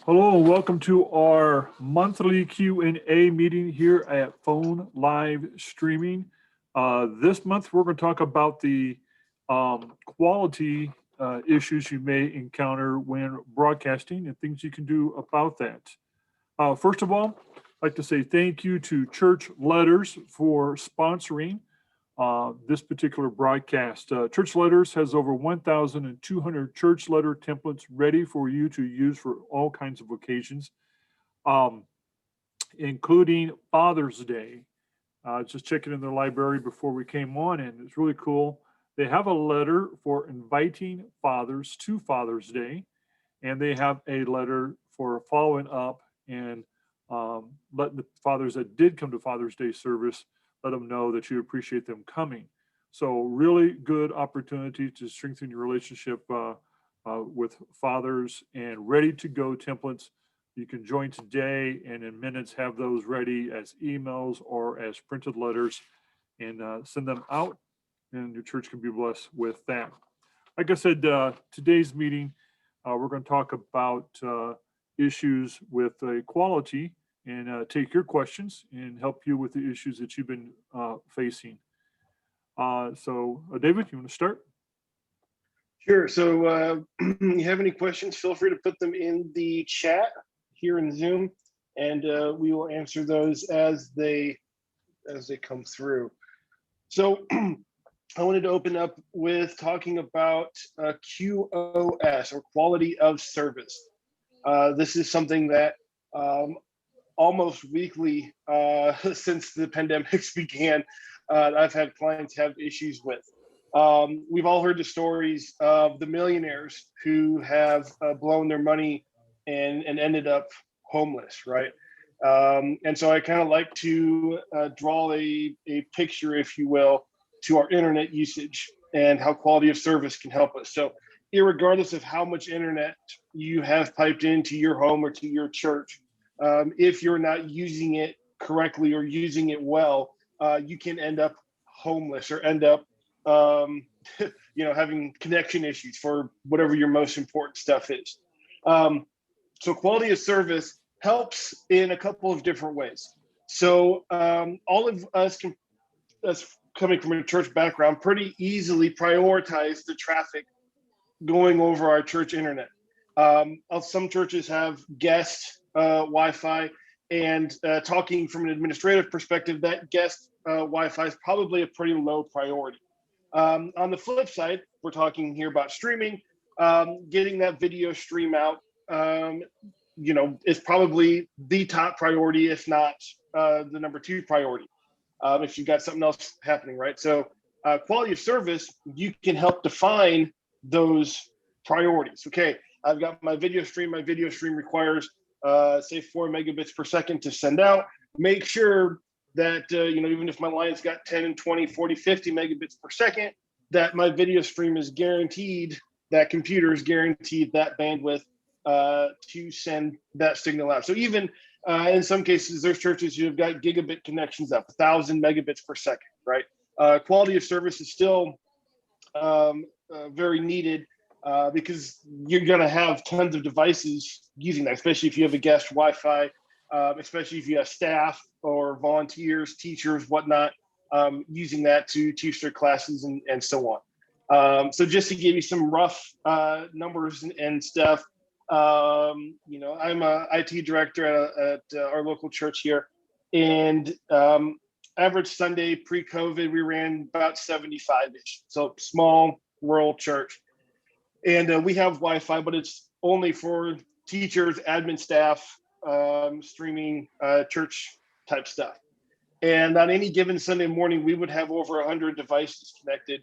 Hello and welcome to our monthly Q&A meeting here at Phone Live Streaming. This month we're going to talk about the quality issues you may encounter when broadcasting and things you can do about that. First of all, I'd like to say thank you to Church Letters for sponsoring this particular broadcast. Church Letters has over 1,200 church letter templates ready for you to use for all kinds of occasions, um, including Father's Day. Just checking in their library before we came on, and it's really cool. They have a letter for inviting fathers to Father's Day, and they have a letter for following up and letting the fathers that did come to Father's Day service let them know that you appreciate them coming. So really good opportunity to strengthen your relationship with fathers, and ready to go templates. You can join today and in minutes have those ready as emails or as printed letters and send them out, and your church can be blessed with that. Like I said, today's meeting, we're going to talk about issues with quality and take your questions and help you with the issues that you've been facing. So, David, you want to start? Sure. So you have any questions, feel free to put them in the chat here in Zoom, and we will answer those as they come through. So I wanted to open up with talking about QoS, or quality of service. This is something that almost weekly since the pandemics began, I've had clients have issues with. We've all heard the stories of the millionaires who have blown their money and ended up homeless, right? And so I kind of like to draw a picture, if you will, to our internet usage and how quality of service can help us. So irregardless of how much internet you have piped into your home or to your church, if you're not using it correctly or using it well, you can end up homeless or end up having connection issues for whatever your most important stuff is. So quality of service helps in a couple of different ways. So all of us coming from a church background pretty easily prioritize the traffic going over our church internet. Some churches have guest Wi-Fi, and talking from an administrative perspective, that guest Wi-Fi is probably a pretty low priority. On the flip side, we're talking here about streaming. Getting that video stream out, is probably the top priority, if not the number 2 priority, if you've got something else happening, right? So quality of service, you can help define those priorities. Okay, I've got my video stream. My video stream requires, say, 4 megabits per second to send out. Make sure that, even if my line's got 10 and 20, 40, 50 megabits per second, that my video stream is guaranteed, that computer is guaranteed that bandwidth to send that signal out. So even in some cases, there's churches who have got gigabit connections up, 1,000 megabits per second, right? Quality of service is still very needed because you're going to have tons of devices using that, especially if you have a guest Wi-Fi, especially if you have staff or volunteers, teachers, whatnot, using that to teach their classes and so on. So just to give you some rough numbers and stuff, I'm a IT director at our local church here, and average Sunday pre-COVID, we ran about 75-ish. So small rural church. And we have Wi-Fi, but it's only for teachers, admin staff, streaming, church type stuff. And on any given Sunday morning, we would have over 100 devices connected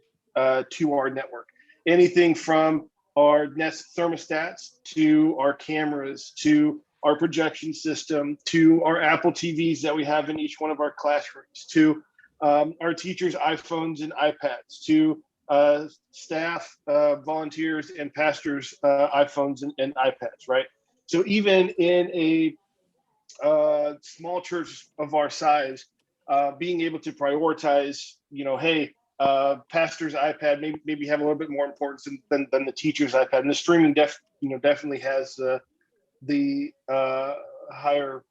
to our network. Anything from our Nest thermostats to our cameras to our projection system to our Apple TVs that we have in each one of our classrooms to our teachers' iPhones and iPads to staff, volunteers, and pastors' iPhones and iPads, right? So even in a small church of our size, being able to prioritize, hey, pastor's iPad maybe have a little bit more importance than the teacher's iPad. And the streaming definitely has the higher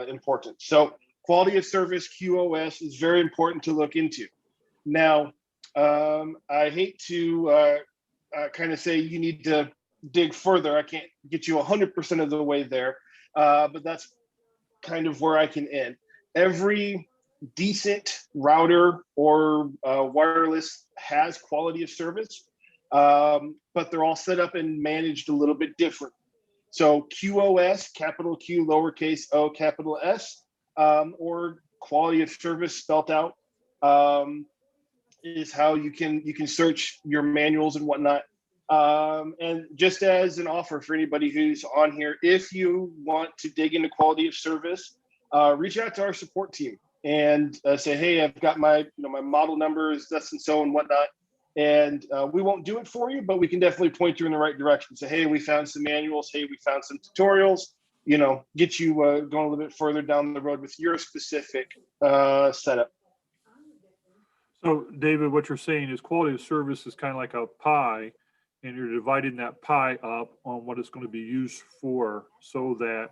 importance. So quality of service, QoS, is very important to look into. Now, I hate to kind of say you need to dig further. I can't get you 100% of the way there, but that's kind of where I can end. Every decent router or wireless has quality of service, but they're all set up and managed a little bit different. So QoS, capital Q, lowercase o, capital S, or quality of service spelt out, is how you can search your manuals and whatnot. And just as an offer for anybody who's on here, if you want to dig into quality of service, reach out to our support team and say, hey, I've got my my model numbers, this and so and whatnot. And we won't do it for you, but we can definitely point you in the right direction. Say, hey, we found some manuals. Hey, we found some tutorials. Get you going a little bit further down the road with your specific setup. So David, what you're saying is quality of service is kind of like a pie, and you're dividing that pie up on what it's going to be used for, so that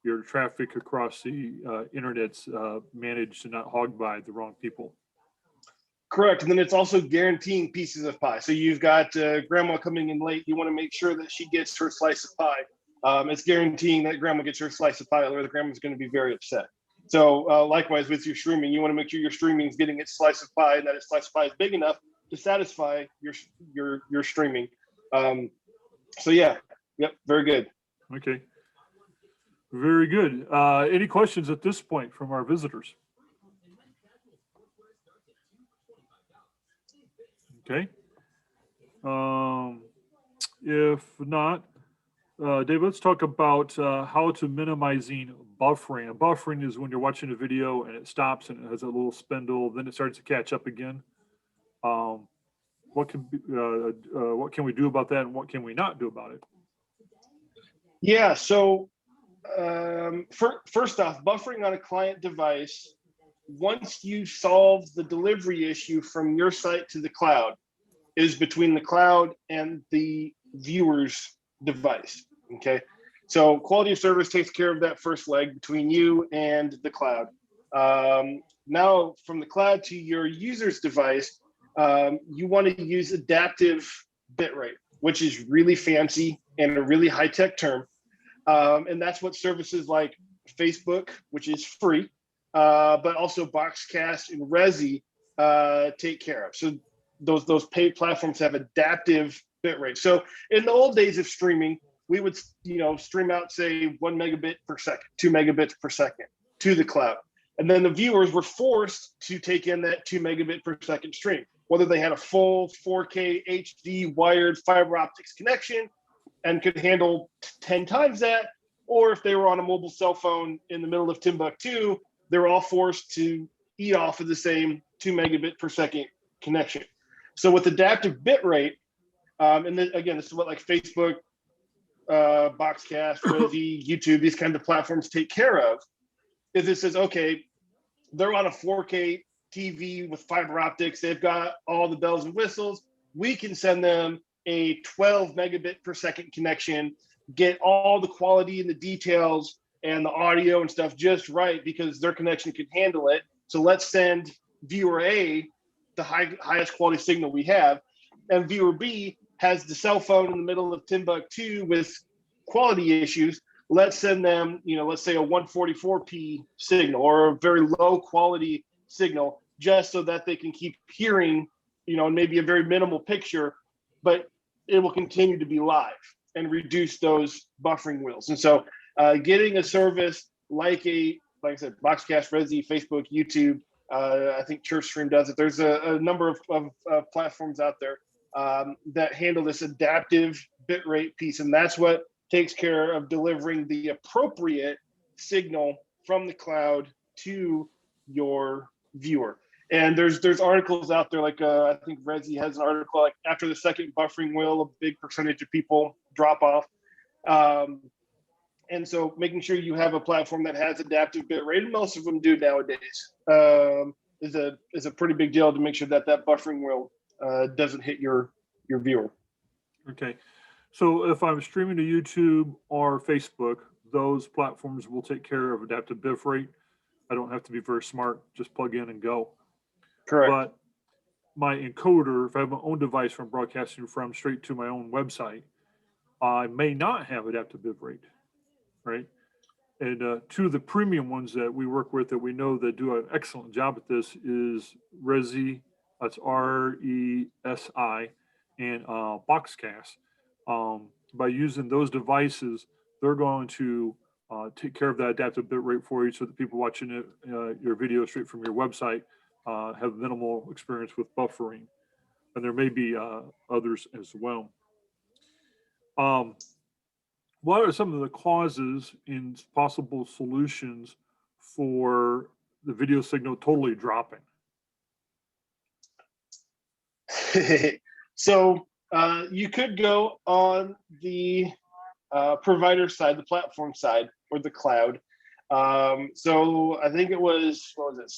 your traffic across the internet's managed and not hogged by the wrong people. Correct. And then it's also guaranteeing pieces of pie. So you've got grandma coming in late. You want to make sure that she gets her slice of pie. It's guaranteeing that grandma gets her slice of pie, or the grandma's going to be very upset. So likewise with your streaming, you want to make sure your streaming is getting its slice of pie, and that its slice of pie is big enough to satisfy your streaming. So yeah, yep, very good. Okay, very good. Any questions at this point from our visitors? Okay. If not, Dave, let's talk about how to minimizing buffering. And buffering is when you're watching a video and it stops and it has a little spindle, then it starts to catch up again. What can we do about that, and what can we not do about it? Yeah. So first off, buffering on a client device, once you solve the delivery issue from your site to the cloud, is between the cloud and the viewer's device. Okay. So quality of service takes care of that first leg between you and the cloud. Now from the cloud to your user's device, you want to use adaptive bitrate, which is really fancy and a really high-tech term. And that's what services like Facebook, which is free, but also Boxcast and Resi take care of. So those paid platforms have adaptive bitrate. So in the old days of streaming, we would stream out, say, 1 megabit per second, 2 megabits per second to the cloud. And then the viewers were forced to take in that 2 megabit per second stream, whether they had a full 4K HD wired fiber optics connection and could handle 10 times that, or if they were on a mobile cell phone in the middle of Timbuktu, they were all forced to eat off of the same 2 megabit per second connection. So with adaptive bitrate, and then again, this is what like Facebook, Boxcast, Resi, YouTube, these kinds of platforms take care of, is it says, okay, they're on a 4K TV with fiber optics, they've got all the bells and whistles, we can send them a 12 megabit per second connection, get all the quality and the details and the audio and stuff just right because their connection can handle it. So let's send viewer A the highest quality signal we have, and viewer B has the cell phone in the middle of Timbuktu with quality issues. Let's send them, let's say a 144p signal or a very low quality signal, just so that they can keep hearing, and maybe a very minimal picture, but it will continue to be live and reduce those buffering wheels. And so getting a service like I said, Boxcast, Resi, Facebook, YouTube, I think ChurchStream does it. There's a number of platforms out there that handle this adaptive bitrate piece. And that's what takes care of delivering the appropriate signal from the cloud to your viewer. And there's articles out there, like I think Resi has an article, like after the second buffering wheel, a big percentage of people drop off. And so making sure you have a platform that has adaptive bitrate, and most of them do nowadays, is a pretty big deal to make sure that buffering wheel doesn't hit your viewer. Okay. So if I'm streaming to YouTube or Facebook, those platforms will take care of adaptive bitrate. I don't have to be very smart, just plug in and go. Correct. But my encoder, if I have my own device from broadcasting from straight to my own website, I may not have adaptive bitrate, right? And two of the premium ones that we work with that we know that do an excellent job at this is Resi, that's RESI, and Boxcast. By using those devices, they're going to take care of that adaptive bitrate for you so that people watching it, your video straight from your website have minimal experience with buffering. And there may be others as well. What are some of the causes and possible solutions for the video signal totally dropping? So you could go on the provider side, the platform side, or the cloud. So I think it was, what was it,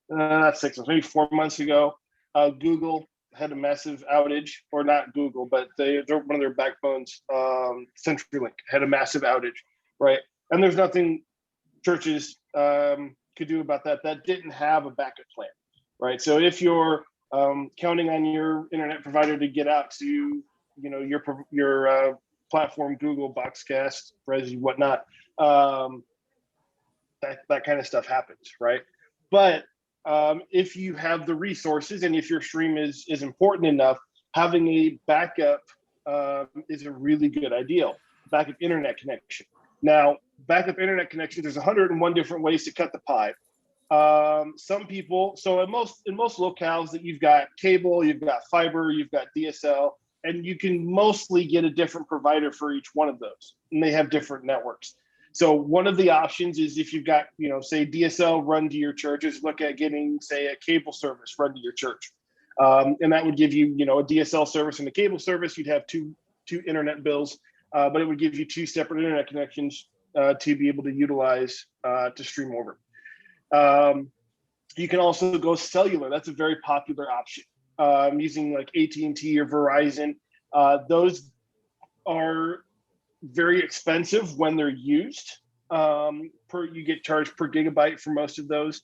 not 6 months, maybe 4 months ago, Google had a massive outage, or not Google, but they're one of their backbones, CenturyLink, had a massive outage, right? And there's nothing churches could do about that. That didn't have a backup plan, right? So if you're counting on your internet provider to get out to, your platform, Google, Boxcast, Resi, whatnot, that kind of stuff happens, right? But if you have the resources and if your stream is important enough, having a backup is a really good idea. Backup internet connection. Now, backup internet connection, there's 101 different ways to cut the pie. Some people, so in most locales that you've got cable, you've got fiber, you've got DSL, and you can mostly get a different provider for each one of those, and they have different networks. So one of the options is if you've got, say DSL run to your church, is look at getting, say, a cable service run to your church. And that would give you, a DSL service and a cable service. You'd have two internet bills, but it would give you two separate internet connections to be able to utilize to stream over. You can also go cellular. That's a very popular option. Using like AT&T or Verizon. Those are very expensive when they're used. You get charged per gigabyte for most of those,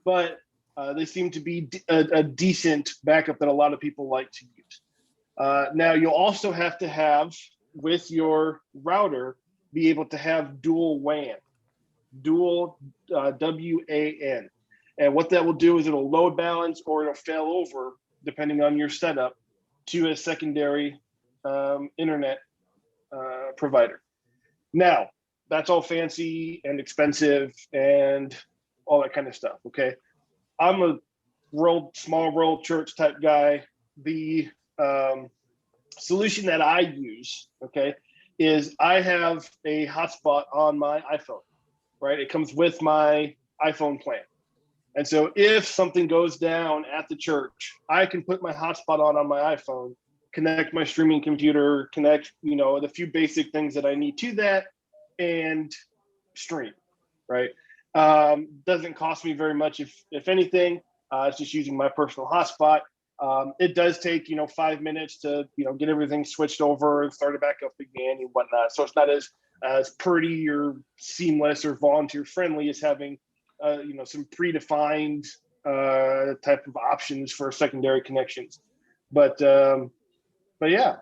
but they seem to be a decent backup that a lot of people like to use. Now you'll also have to have with your router be able to have dual WAN, dual WAN, and what that will do is it'll load balance or it'll fail over depending on your setup to a secondary internet provider. Now, that's all fancy and expensive and all that kind of stuff, okay? I'm a small rural church type guy. The solution that I use, okay, is I have a hotspot on my iPhone, right? It comes with my iPhone plan. And so if something goes down at the church, I can put my hotspot on my iPhone, connect my streaming computer, connect, the few basic things that I need to that, and stream, right? Doesn't cost me very much, if anything. It's just using my personal hotspot. It does take, 5 minutes to, get everything switched over and start it back up again and whatnot. So it's not as pretty or seamless or volunteer friendly as having, some predefined type of options for secondary connections. But yeah.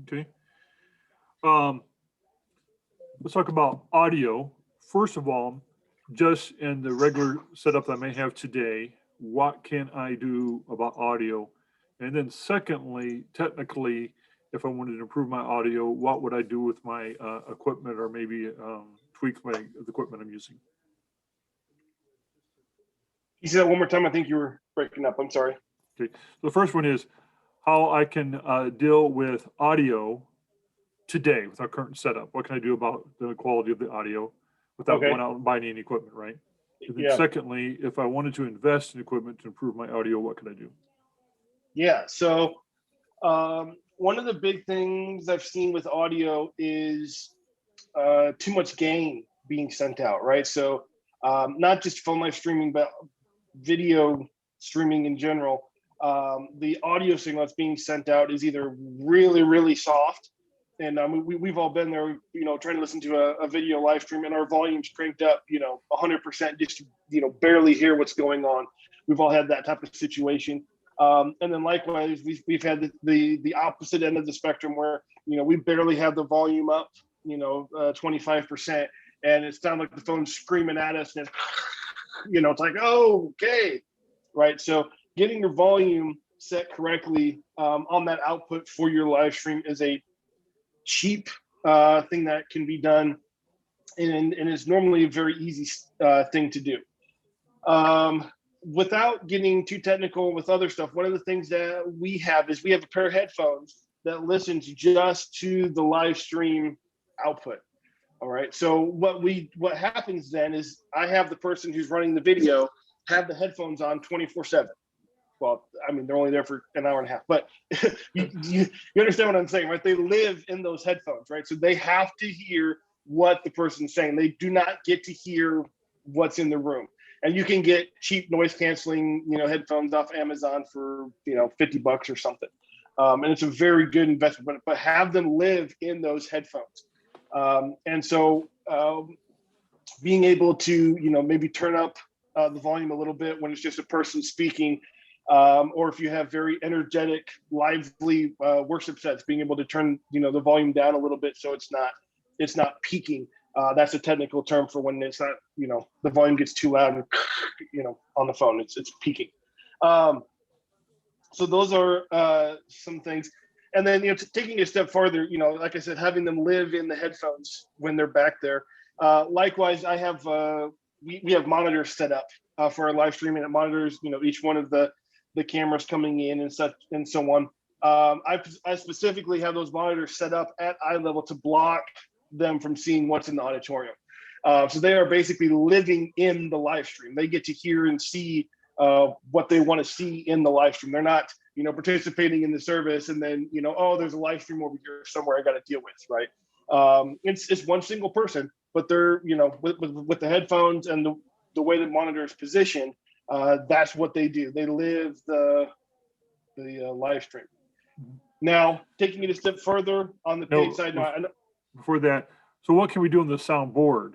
Okay. Let's talk about audio. First of all, just in the regular setup that I may have today, what can I do about audio? And then secondly, technically, if I wanted to improve my audio, what would I do with my equipment, or maybe tweak the equipment I'm using? You said that one more time. I think you were breaking up. I'm sorry. Okay. The first one is how I can deal with audio today with our current setup. What can I do about the quality of the audio without going out and buying any equipment, right? And then secondly, if I wanted to invest in equipment to improve my audio, what can I do? Yeah. So one of the big things I've seen with audio is too much gain being sent out, right? So not just phone live streaming, but video streaming in general. the audio signal that's being sent out is either really, really soft. And we've all been there, trying to listen to a video live stream and our volume's cranked up, 100%, just, barely hear what's going on. We've all had that type of situation. And then likewise, we've had the opposite end of the spectrum where, we barely have the volume up, 25%. And it sounds like the phone's screaming at us. And, it's like, oh, okay. Right. So getting your volume set correctly on that output for your live stream is a cheap thing that can be done, and is normally a very easy thing to do. Without getting too technical with other stuff, one of the things that we have is we have a pair of headphones that listens just to the live stream output. All right. So what happens then is I have the person who's running the video have the headphones on 24/7. Well, I mean, they're only there for an hour and a half, but you understand what I'm saying, right? They live in those headphones, right? So they have to hear what the person's saying. They do not get to hear what's in the room. And you can get cheap noise canceling, headphones off Amazon for, $50 or something. And it's a very good investment, but have them live in those headphones. And so being able to, maybe turn up the volume a little bit when it's just a person speaking, or if you have very energetic, lively worship sets, being able to turn, the volume down a little bit so it's not peaking. That's a technical term for when it's not, the volume gets too loud and, on the phone, it's peaking. So those are some things. And then, taking a step farther, like I said, having them live in the headphones when they're back there. Likewise, I have, we have monitors set up for our live streaming. It monitors, each one of the cameras coming in and such and so on. I specifically have those monitors set up at eye level to block them from seeing what's in the auditorium. So they are basically living in the live stream. They get to hear and see what they want to see in the live stream. They're not, participating in the service and then, oh, there's a live stream over here somewhere I got to deal with, right? It's one single person, but they're, with the headphones and the way the monitor is positioned, that's what they do. They live the live stream. Now, taking it a step further on the paid side. Before that, so what can we do on the soundboard,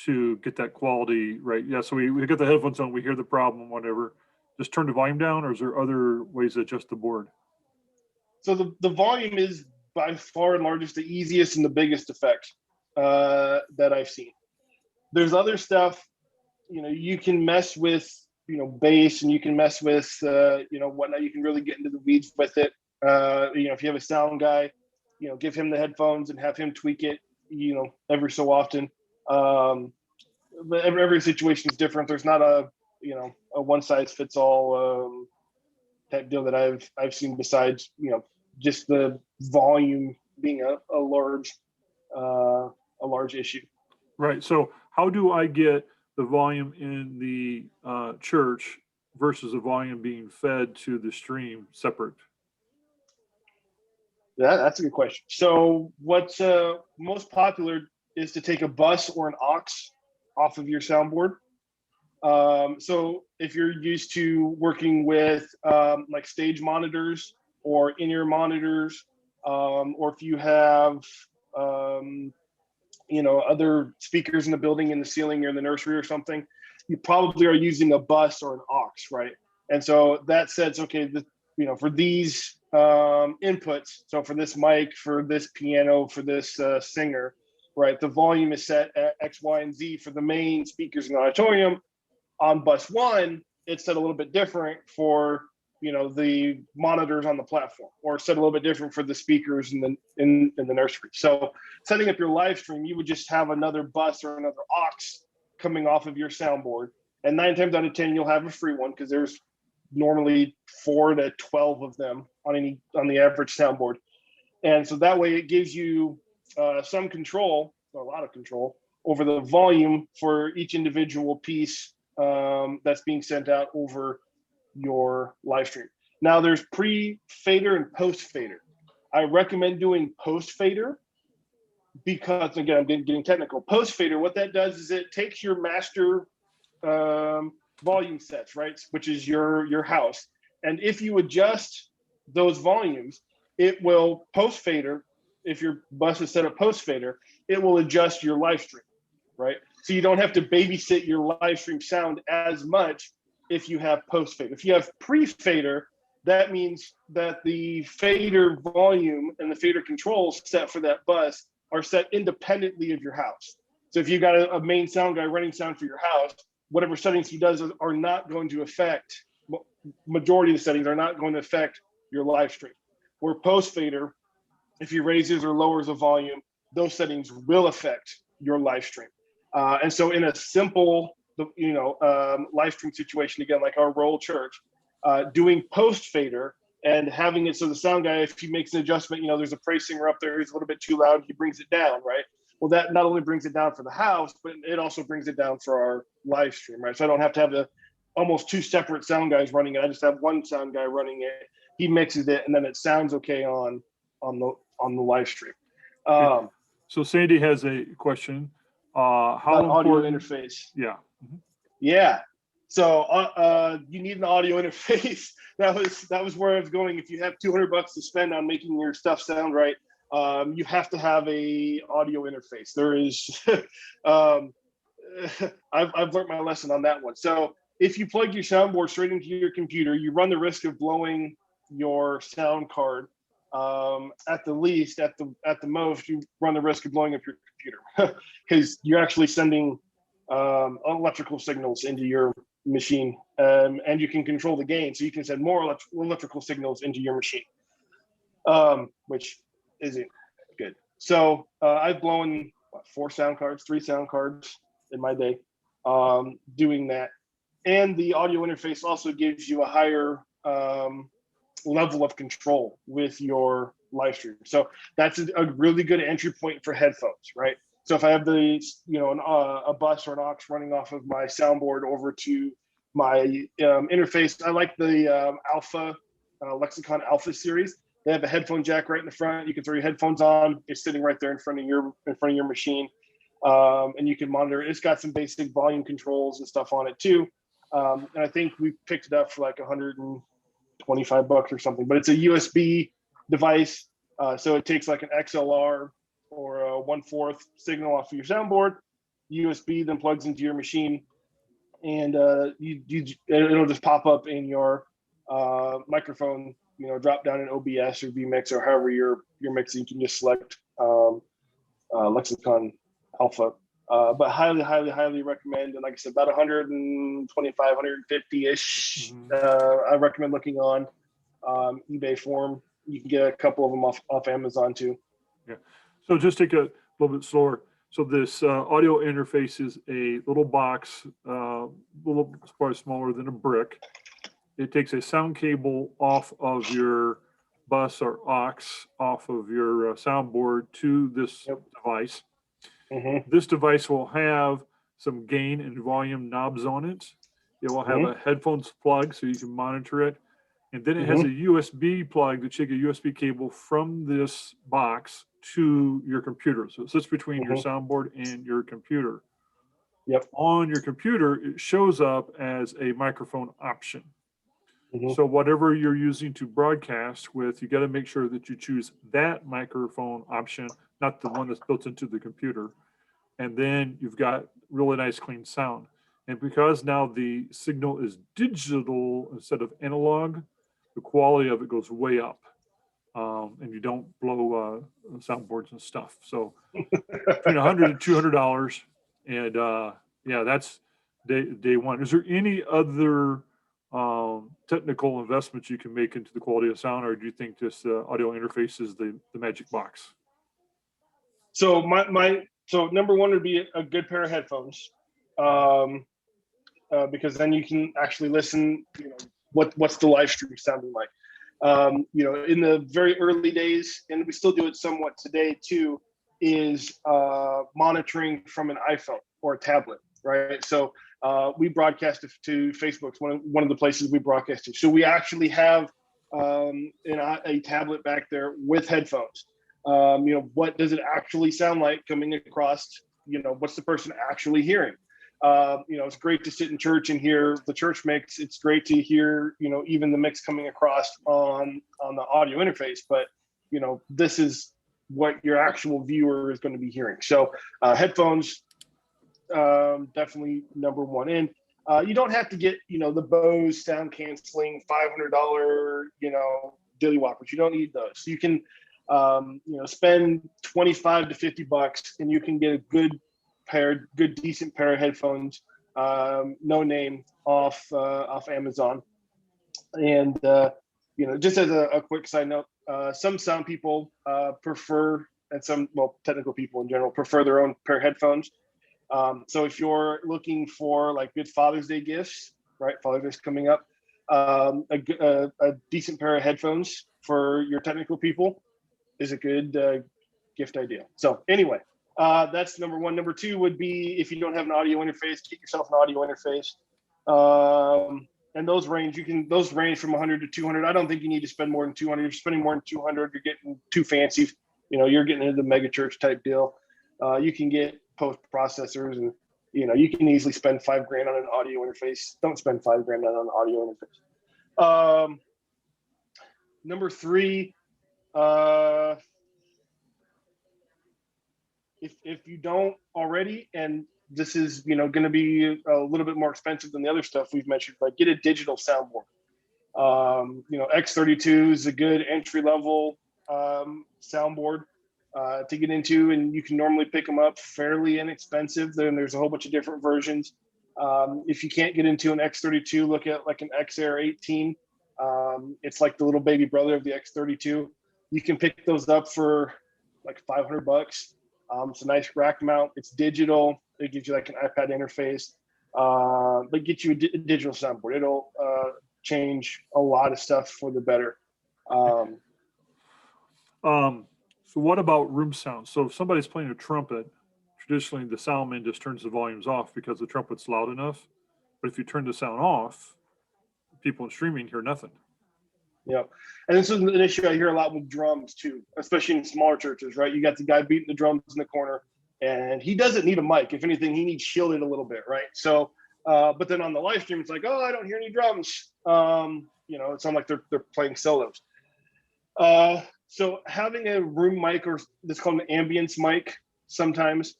to get that quality right? Yeah, so we get the headphones on, we hear the problem, whatever. Just turn the volume down, or is there other ways to adjust the board? So the volume is by far and largest the easiest and the biggest effect that I've seen. There's other stuff, you can mess with, bass, and you can mess with, whatnot. You can really get into the weeds with it. If you have a sound guy, give him the headphones and have him tweak it, every so often. But every situation is different. There's not a one size fits all type deal that I've seen, besides, just the volume being a large issue. Right. So how do I get the volume in the church versus the volume being fed to the stream separate? Yeah, that's a good question. So what's most popular is to take a bus or an aux off of your soundboard. So if you're used to working with like stage monitors or in-ear monitors, or if you have other speakers in the building, in the ceiling or in the nursery or something, you probably are using a bus or an aux, right? And so that says, okay, for these inputs, so for this mic, for this piano, for this singer, right, the volume is set at X, Y, and Z for the main speakers in the auditorium. On bus one, it's set a little bit different for the monitors on the platform, or set a little bit different for the speakers in the nursery. So setting up your live stream, you would just have another bus or another aux coming off of your soundboard, and 9 times out of 10 you'll have a free one, because there's normally 4 to 12 of them on the average soundboard. And so that way it gives you some control, or a lot of control, over the volume for each individual piece that's being sent out over your live stream. Now there's pre-fader and post-fader. I recommend doing post-fader because, again, I'm getting technical. Post-fader, what that does is it takes your master volume sets, right? Which is your house. And if you adjust those volumes, it will post fader. If your bus is set up post fader, it will adjust your live stream, right? So you don't have to babysit your live stream sound as much if you have post fader. If you have pre fader, that means that the fader volume and the fader controls set for that bus are set independently of your house. So if you've got a main sound guy running sound for your house, whatever settings he does are not going to affect, majority of the settings are not going to affect your live stream. Where post fader, if he raises or lowers the volume, those settings will affect your live stream. And so in a simple, live stream situation, again, like our rural church, doing post fader and having it so the sound guy, if he makes an adjustment, there's a praise singer up there, he's a little bit too loud, he brings it down, right? Well, that not only brings it down for the house, but it also brings it down for our live stream, right? So I don't have to have almost two separate sound guys running it. I just have one sound guy running it. He mixes it, and then it sounds okay on the live stream. So Sandy has a question. How audio important? Interface? Yeah. Mm-hmm. Yeah. So you need an audio interface. That was where I was going. If you have $200 to spend on making your stuff sound right, you have to have a audio interface. There is, I've learned my lesson on that one. So if you plug your soundboard straight into your computer, you run the risk of blowing your sound card. At the least, at the most, you run the risk of blowing up your computer because you're actually sending electrical signals into your machine, and you can control the gain, so you can send more electrical signals into your machine, which isn't good. So I've blown three sound cards in my day doing that, and the audio interface also gives you a higher level of control with your live stream. So that's a really good entry point for headphones, right? So if I have a bus or an aux running off of my soundboard over to my interface, I like the Alpha Lexicon Alpha series. They have a headphone jack right in the front. You can throw your headphones on. It's sitting right there in front of your machine, and you can monitor. It's got some basic volume controls and stuff on it too. And I think we picked it up for like $125 or something. But it's a USB device, so it takes like an XLR or a 1/4 signal off of your soundboard, USB, then plugs into your machine, and it'll just pop up in your microphone. Drop down in OBS or vMix or however you're mixing. You can just select Lexicon Alpha. But highly recommend. And like I said, about 125, 150-ish. I recommend looking on eBay for them. You can get a couple of them off Amazon too. Yeah. So just take a little bit slower. So this audio interface is a little box, little probably smaller than a brick. It takes a sound cable off of your bus or aux, off of your soundboard to this device. Mm-hmm. This device will have some gain and volume knobs on it. It will have a headphones plug so you can monitor it. And then it has a USB plug to take a USB cable from this box to your computer. So it sits between your soundboard and your computer. Yep. On your computer, it shows up as a microphone option. So whatever you're using to broadcast with, you got to make sure that you choose that microphone option, not the one that's built into the computer. And then you've got really nice clean sound. And because now the signal is digital instead of analog, the quality of it goes way up. And you don't blow soundboards and stuff. So between $100 and $200. And yeah, that's day one. Is there any other technical investments you can make into the quality of sound, or do you think this audio interface is the magic box? So so number one would be a good pair of headphones, because then you can actually listen. What's the live stream sounding like? In the very early days, and we still do it somewhat today too, is monitoring from an iPhone or a tablet, right? So we broadcast to Facebook. It's one of the places we broadcast to. So we actually have a tablet back there with headphones. What does it actually sound like coming across? What's the person actually hearing? It's great to sit in church and hear the church mix. It's great to hear, even the mix coming across on the audio interface. But, this is what your actual viewer is going to be hearing. So headphones, definitely number one. And you don't have to get, the Bose sound canceling $500, dilly whoppers. You don't need those. You can, spend 25 to 50 bucks and you can get a decent pair of headphones, no name off Amazon. And, just as a quick side note, some sound people prefer, and technical people in general prefer their own pair of headphones. So if you're looking for like good Father's Day gifts, right? Father's Day's coming up. A decent pair of headphones for your technical people is a good gift idea. So anyway, that's number one. Number two would be, if you don't have an audio interface, get yourself an audio interface. And those range from 100 to 200. I don't think you need to spend more than 200. If you're spending more than 200, you're getting too fancy. You're getting into the mega church type deal. You can get post processors, and you can easily spend $5,000 on an audio interface. Don't spend $5,000 on an audio interface. Number three, if you don't already, and this is going to be a little bit more expensive than the other stuff we've mentioned, but get a digital soundboard. X32 is a good entry level soundboard to get into, and you can normally pick them up fairly inexpensive. Then there's a whole bunch of different versions. If you can't get into an X32, look at like an XR 18. It's like the little baby brother of the X32. You can pick those up for like $500. It's a nice rack mount. It's digital. It gives you like an iPad interface, but get you a digital soundboard. It'll change a lot of stuff for the better. So what about room sound? So if somebody's playing a trumpet, traditionally the sound man just turns the volumes off because the trumpet's loud enough. But if you turn the sound off, people in streaming hear nothing. Yeah. And this is an issue I hear a lot with drums too, especially in smaller churches, right? You got the guy beating the drums in the corner, and he doesn't need a mic. If anything, he needs shielded a little bit, right? So, but then on the live stream, it's like, oh, I don't hear any drums. It sounds like they're playing solos. So having a room mic, or that's called an ambience mic, sometimes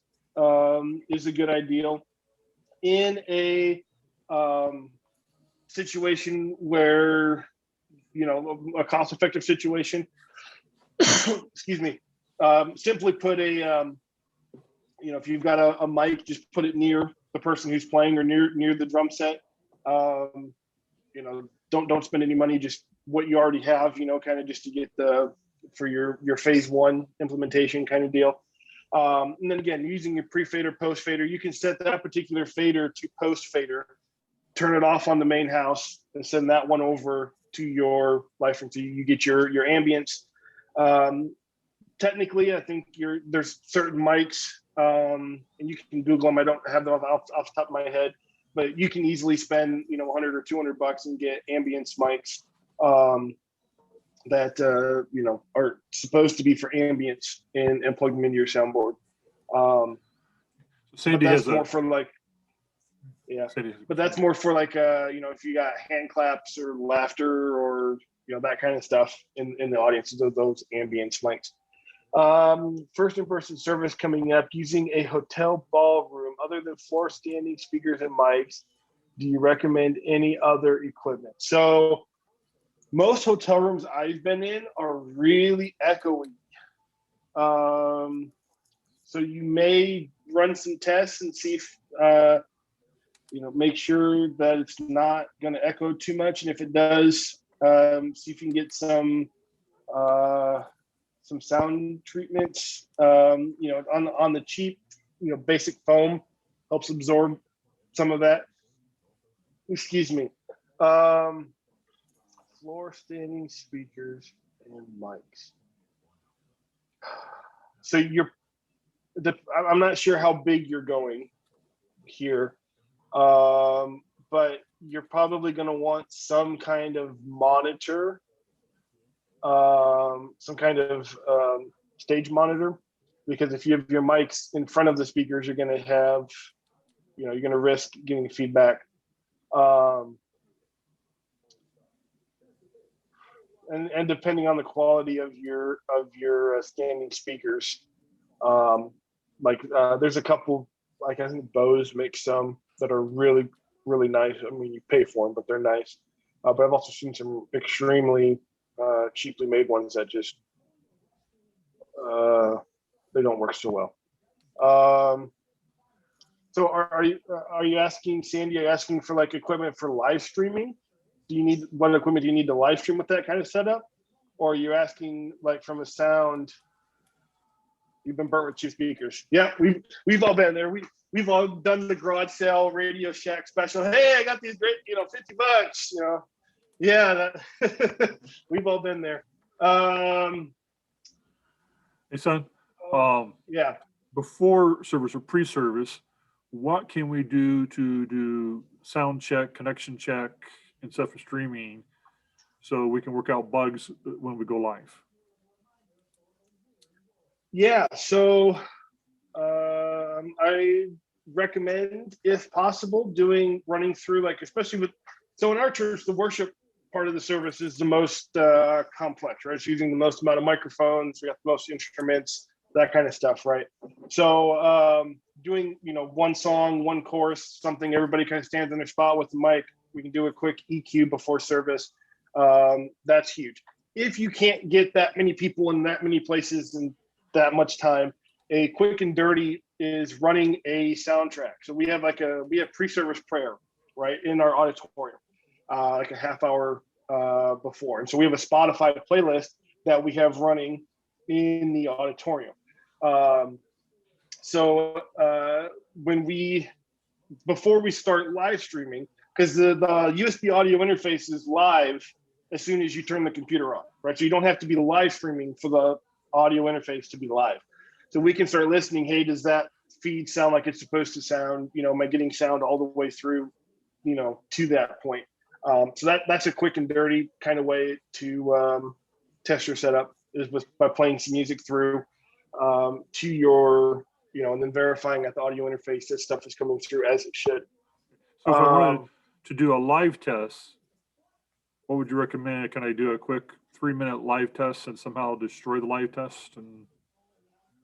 is a good idea. In a situation where, a cost-effective situation, excuse me, simply put if you've got a mic, just put it near the person who's playing or near the drum set. Don't spend any money, just what you already have, kind of just to get for your phase one implementation kind of deal. And then again, using your pre-fader, post-fader, you can set that particular fader to post-fader, turn it off on the main house, and send that one over to your live room. So you get your ambience. Technically, I think there's certain mics, and you can Google them. I don't have them off the top of my head, but you can easily spend 100 or 200 bucks and get ambience mics that are supposed to be for ambience and plug them into your soundboard. Sandy has more for like, yeah, but that's more for like if you got hand claps or laughter or that kind of stuff in the audience, those ambience mics. First in-person service coming up, using a hotel ballroom other than floor standing speakers and mics. Do you recommend any other equipment? So most hotel rooms I've been in are really echoey. So you may run some tests and see if, make sure that it's not going to echo too much. And if it does, see if you can get some sound treatments, on the cheap, basic foam helps absorb some of that. Excuse me. Floor standing speakers and mics. So I'm not sure how big you're going here, but you're probably going to want some kind of monitor, some kind of stage monitor, because if you have your mics in front of the speakers, you're going to have you're going to risk getting feedback. And depending on the quality of your standing speakers, there's a couple, like I think Bose makes some that are really, really nice. I mean, you pay for them, but they're nice. But I've also seen some extremely cheaply made ones that just they don't work so well. So are you asking, Sandy? Are you asking for like equipment for live streaming? What equipment do you need to live stream with that kind of setup? Or are you asking like from a sound? You've been burnt with 2 speakers. Yeah, we've all been there. We've all done the garage sale Radio Shack special. Hey, I got these great, $50. Yeah, that we've all been there. Hey, son. Yeah. Before service or pre-service, what can we do to do sound check, connection check, and stuff for streaming, so we can work out bugs when we go live? Yeah. So I recommend, if possible, running through, like, especially so in our church, the worship part of the service is the most complex, right? It's using the most amount of microphones. We got the most instruments, that kind of stuff, right? So doing, one song, one chorus, something everybody kind of stands in their spot with the mic. We can do a quick EQ before service. That's huge. If you can't get that many people in that many places in that much time, a quick and dirty is running a soundtrack. So we have pre-service prayer, right, in our auditorium, like a half hour before. And so we have a Spotify playlist that we have running in the auditorium. Before we start live streaming, because the USB audio interface is live as soon as you turn the computer on, right? So you don't have to be live streaming for the audio interface to be live. So we can start listening. Hey, does that feed sound like it's supposed to sound? Am I getting sound all the way through, to that point? So that's a quick and dirty kind of way to test your setup, is by playing some music through to your, and then verifying that the audio interface, that stuff is coming through as it should. So if I wanted to do a live test, what would you recommend? Can I do a quick 3-minute live test and somehow destroy the live test? And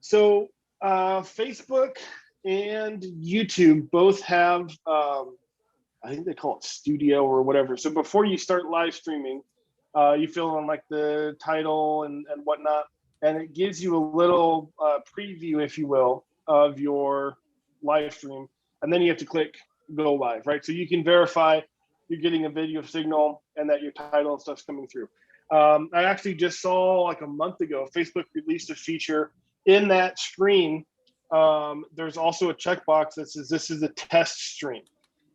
so Facebook and YouTube both have, I think they call it Studio or whatever. So before you start live streaming, you fill in like the title and whatnot, and it gives you a little preview, if you will, of your live stream. And then you have to click go live, right? So you can verify you're getting a video signal and that your title and stuff's coming through. I actually just saw, like a month ago, Facebook released a feature in that screen. There's also a checkbox that says this is a test stream.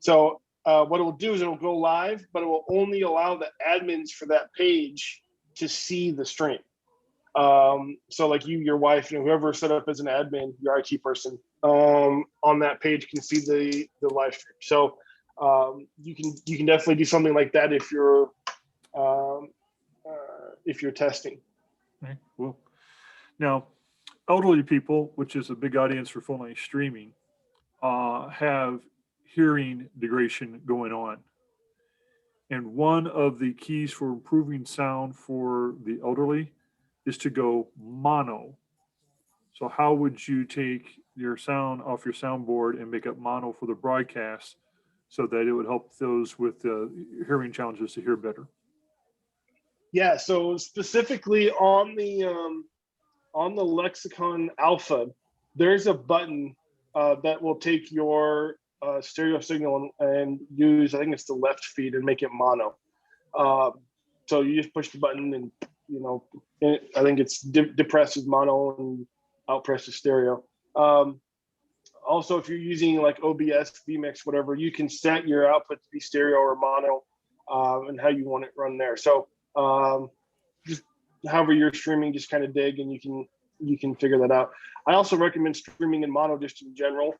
So what it will do is it'll go live, but it will only allow the admins for that page to see the stream. So like you, your wife, whoever set up as an admin, your IT person, on that page can see the live stream. So you can definitely do something like that if you're testing. okay, well, now elderly people, which is a big audience for phone line streaming, have hearing degradation going on. And one of the keys for improving sound for the elderly is to go mono. So how would you take your sound off your soundboard and make it mono for the broadcast so that it would help those with hearing challenges to hear better? Yeah, so specifically on the Lexicon Alpha, there's a button that will take your stereo signal and use, I think it's the left feed, and make it mono. So you just push the button and, I think it's depresses mono and outpresses stereo. Also, if you're using like OBS, vMix, whatever, you can set your output to be stereo or mono, and how you want it run there. So just however you're streaming, just kind of dig, and you can figure that out. I also recommend streaming in mono just in general,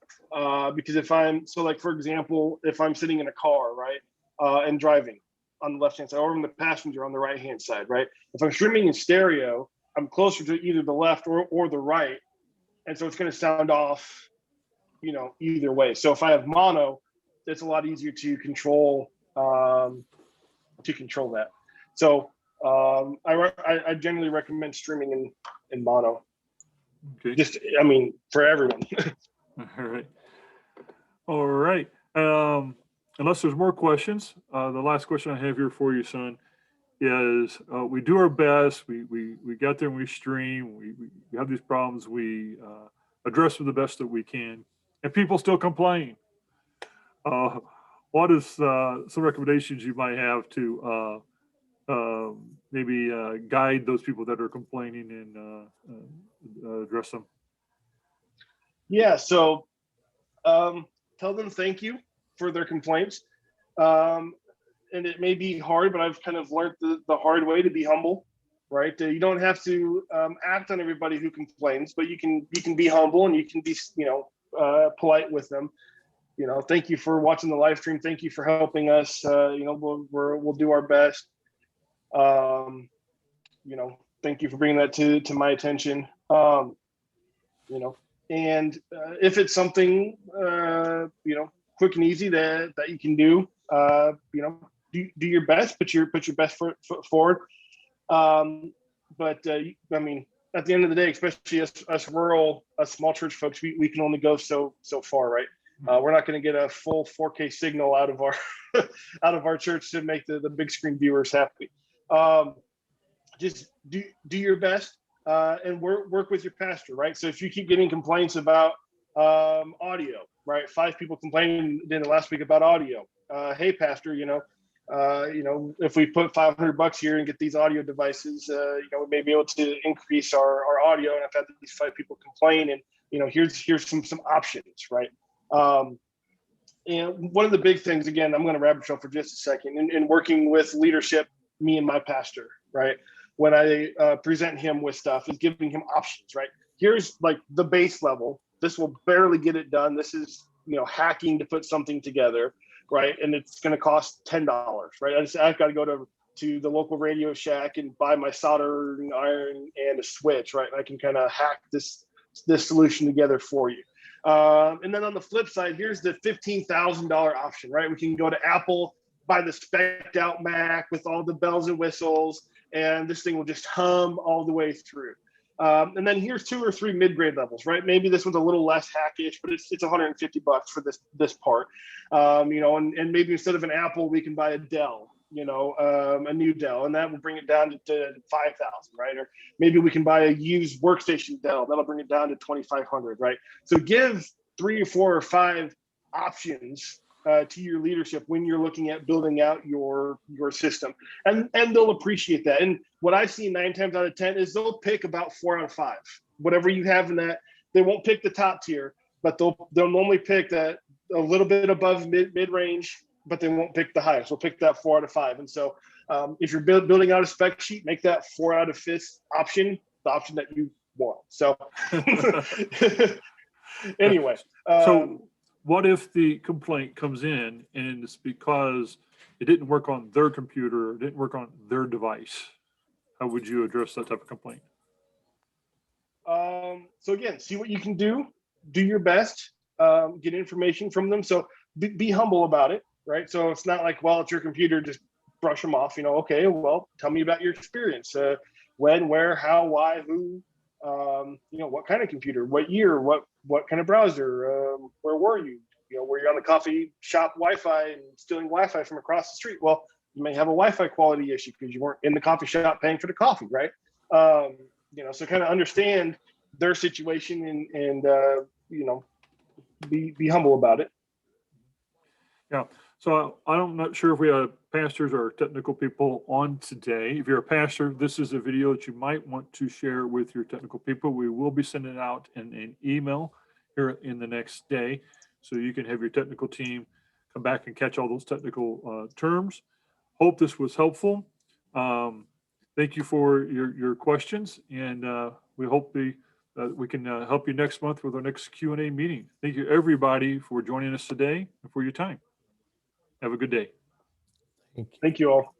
because for example, if I'm sitting in a car, right, and driving on the left-hand side, or I'm the passenger on the right-hand side, right? If I'm streaming in stereo, I'm closer to either the left or the right, and so it's going to sound off either way. So if I have mono, it's a lot easier to control that. So I generally recommend streaming in mono. Okay. Just, for everyone. All right. All right. Unless there's more questions, the last question I have here for you, son, is we do our best. We got there and we stream. We have these problems. We address them the best that we can, and people still complain. What is some recommendations you might have to maybe guide those people that are complaining and address them? Yeah. So tell them thank you for their complaints. And it may be hard, but I've kind of learned the hard way to be humble, right? You don't have to act on everybody who complains, but you can be humble and you can be, polite with them. Thank you for watching the live stream. Thank you for helping us. We'll do our best. Thank you for bringing that to my attention. And if it's something, quick and easy that you can do, do your best, put your best foot forward. But at the end of the day, especially us rural, small church folks, we can only go so far, right? We're not going to get a full 4K signal out of our church to make the big screen viewers happy. Just do your best and work with your pastor, right? So if you keep getting complaints about audio, right? 5 people complaining in the last week about audio. Hey, pastor, if we put $500 here and get these audio devices, we may be able to increase our audio. And I've had these 5 people complain, and here's some options, right? And one of the big things, again, I'm going to rabbit trail for just a second, in working with leadership, me and my pastor, right? When I present him with stuff, is giving him options, right? Here's like the base level. This will barely get it done. This is, hacking to put something together, right? And it's going to cost $10, right? I've got to go to the local Radio Shack and buy my soldering iron and a switch, right? And I can kind of hack this solution together for you. And then on the flip side, here's the $15,000 option, right? We can go to Apple, buy the spec'd out Mac with all the bells and whistles, and this thing will just hum all the way through. And then here's 2 or 3 mid-grade levels, right? Maybe this one's a little less hackish, but it's $150 for this part. And maybe instead of an Apple, we can buy a Dell, a new Dell, and that will bring it down to 5,000, right? Or maybe we can buy a used workstation Dell, that'll bring it down to 2,500, right? So give 3 or 4 or 5 options to your leadership when you're looking at building out your system, and they'll appreciate that. And what I see 9 times out of 10 is they'll pick about 4 out of 5, whatever you have in that. They won't pick the top tier, but they'll normally pick that a little bit above mid range, but they won't pick the highest. They'll pick that 4 out of 5. And so if you're building out a spec sheet, make that 4 out of 5 option the option that you want. So anyway. So what if the complaint comes in and it's because it didn't work on their computer, it didn't work on their device? How would you address that type of complaint? So again, see what you can do your best, get information from them. So be humble about it, right? So it's not like, well, it's your computer, just brush them off, okay, well, tell me about your experience. When, where, how, why, who, what kind of computer, what year, what kind of browser, where were you? Were you on the coffee shop Wi-Fi and stealing Wi-Fi from across the street? Well, you may have a Wi-Fi quality issue because you weren't in the coffee shop paying for the coffee, right? So kind of understand their situation and be humble about it. Yeah. So I'm not sure if we have pastors or technical people on today. If you're a pastor, this is a video that you might want to share with your technical people. We will be sending it out in an email here in the next day, so you can have your technical team come back and catch all those technical terms. Hope this was helpful. Thank you for your questions, and we hope we can help you next month with our next Q&A meeting. Thank you, everybody, for joining us today and for your time. Have a good day. Thank you all.